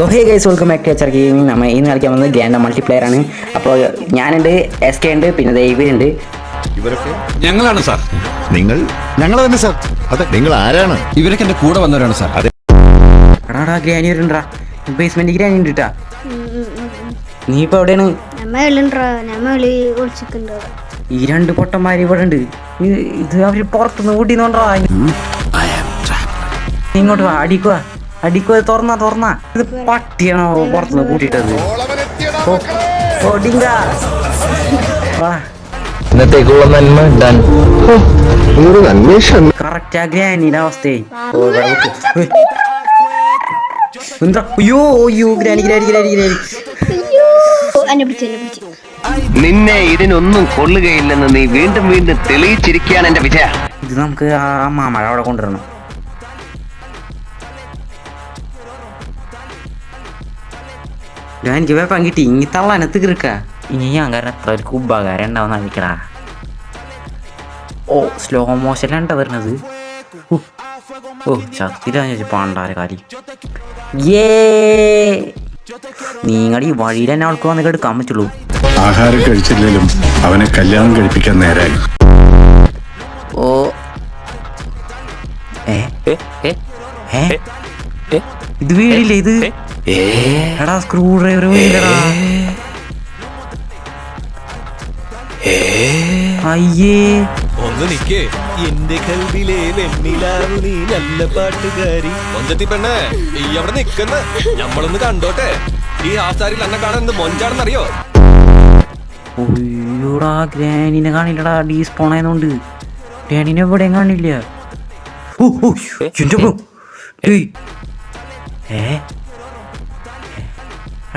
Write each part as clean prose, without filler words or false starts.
So hey guys welcome back to H R gaming. നമ്മൾ ഇന്ന് കളിക്കാൻ വന്നത് ഗ്രാൻഡ് മൾട്ടിപ്ലെയർ ആണ്. അപ്പോൾ ഞാനുണ്ട്, എസ് കെ ഉണ്ട്, പിന്നെ ദൈവരുണ്ട്. ഇവരൊക്കെ ഞങ്ങളാണ് സാർ. ഞങ്ങൾ തന്നെ സാർ. അതെ, നിങ്ങൾ ആരാണ്? ഇവരൊക്കെ എന്റെ കൂടെ വന്നവരാണ് സാർ. അതെ, എടാടാ ഗ്രാനി വരുന്നുണ്ടാ, ബേസ്മെന്റ് ഗ്രാനി ഉണ്ട് കേട്ടാ. നീ ഇപ്പൊ എവിടെയാണ്? ഈ രണ്ട് പൊട്ടന്മാര് ഇവിടെ ഉണ്ട്. ഇത് അവര് പുറത്തുനിന്ന് കൂട്ടിന്നോണ്ടാ. ഇങ്ങോട്ട് വാ, അടിക്കുക അടിക്കുക. തുറന്ന ഇത് പട്ടിയാണോ പുറത്തുനിന്ന് കൂട്ടിയിട്ടത്? ഇന്നത്തേക്കുള്ള നന്മ ഡൺ. കറക്റ്റ് ആ ഗ്രാനിയുടെ അവസ്ഥയായി. എന്താ? അയ്യോ ഗ്രാനി. നിന്നെ ഇതിനൊന്നും കൊള്ളുകയില്ലെന്ന് നീ വീണ്ടും വീണ്ടും തെളിയിച്ചിരിക്കുകയാണ് എന്റെ വിജയ. ഇത് നമുക്ക് ആ മാമഴ അവിടെ കൊണ്ടുവരണം. എനിക്ക് വേപ്പം കിട്ടി. ഇനി തള്ളനത്ത് കിറുക്ക. ഇനി ഞാൻ കാരണം എത്ര ഒരു ഉപകാരം ഉണ്ടാവുന്ന അയക്കടാ. ഓ സ്ലോ മോഷനിലാണ് വരുന്നത്. ഓ ചത്തിലാ ചോദിച്ചു പാണ്ടാര കാര്യം. നീങ്ങടി വഴിയിൽ തന്നെ ആൾക്ക് വന്ന് എടുക്കാൻ പറ്റുള്ളൂ. ആഹാരം കഴിച്ചില്ലെങ്കിലും അവനെ കല്യാണം കഴിപ്പിക്കാൻ നേരായി. ഓ ഇത് വീടില്ലേ ഇത്? എടാ സ്ക്രൂ ഡ്രൈവർ വീടടാ. അയ്യേ ഒന്ന് നിക്കേ, എന്റെ കൽവിലെ വെണ്ണിലാവു നീ നല്ല പാട്ടുകാരി. മൊഞ്ചത്തി പെണ്ണേ, ഈ അവിടെ നിക്കുന്ന നമ്മളൊന്ന് കണ്ടോട്ടെ. ഈ ആസാരിൽ എന്നെ കാണാൻ എന്ത് മൊഞ്ചാണെന്നറിയോ? ഒയ്യോടാ ഗ്രാനിനെ കാണില്ലടാ. ഡീസ്പോൺ ആയതുകൊണ്ട് ഗ്രാനിനെ എവിടെയും കാണില്ല.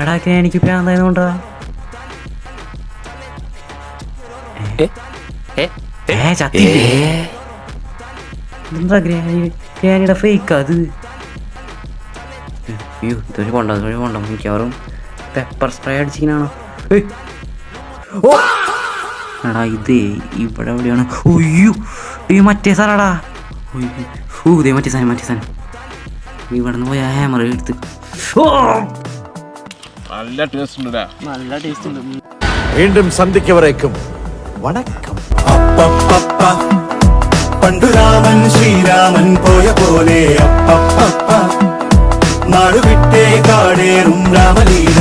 എടാ ഗ്രാനിക്ക് പ്രാന്തായതുകൊണ്ടാ. എന്താ ഗ്രാനിയുടെ ഫേക്കാ അത്? അയ്യോ ഇതൊരു കൊണ്ട മിക്കവാറും പെപ്പർ സ്പ്രേ അടിച്ചിങ്ങനാണോ? എടാ ഇത് ഇവിടെ എവിടെയാണ്? ഒയ്യോ ഈ മറ്റേ സാധനടാ. ദേ മറ്റേ സാധനം ഇവിടെ നിന്ന് പോയി ഹാമർ എടുത്ത്. നല്ല ടേസ്റ്റ് ഉണ്ട്. വീണ്ടും സന്ധിക്കവരേക്കും വണക്കം. പണ്ടു രാമൻ ശ്രീരാമൻ പോയ പോലെ നാടുവിട്ടേ കാടേറും രാമലീല.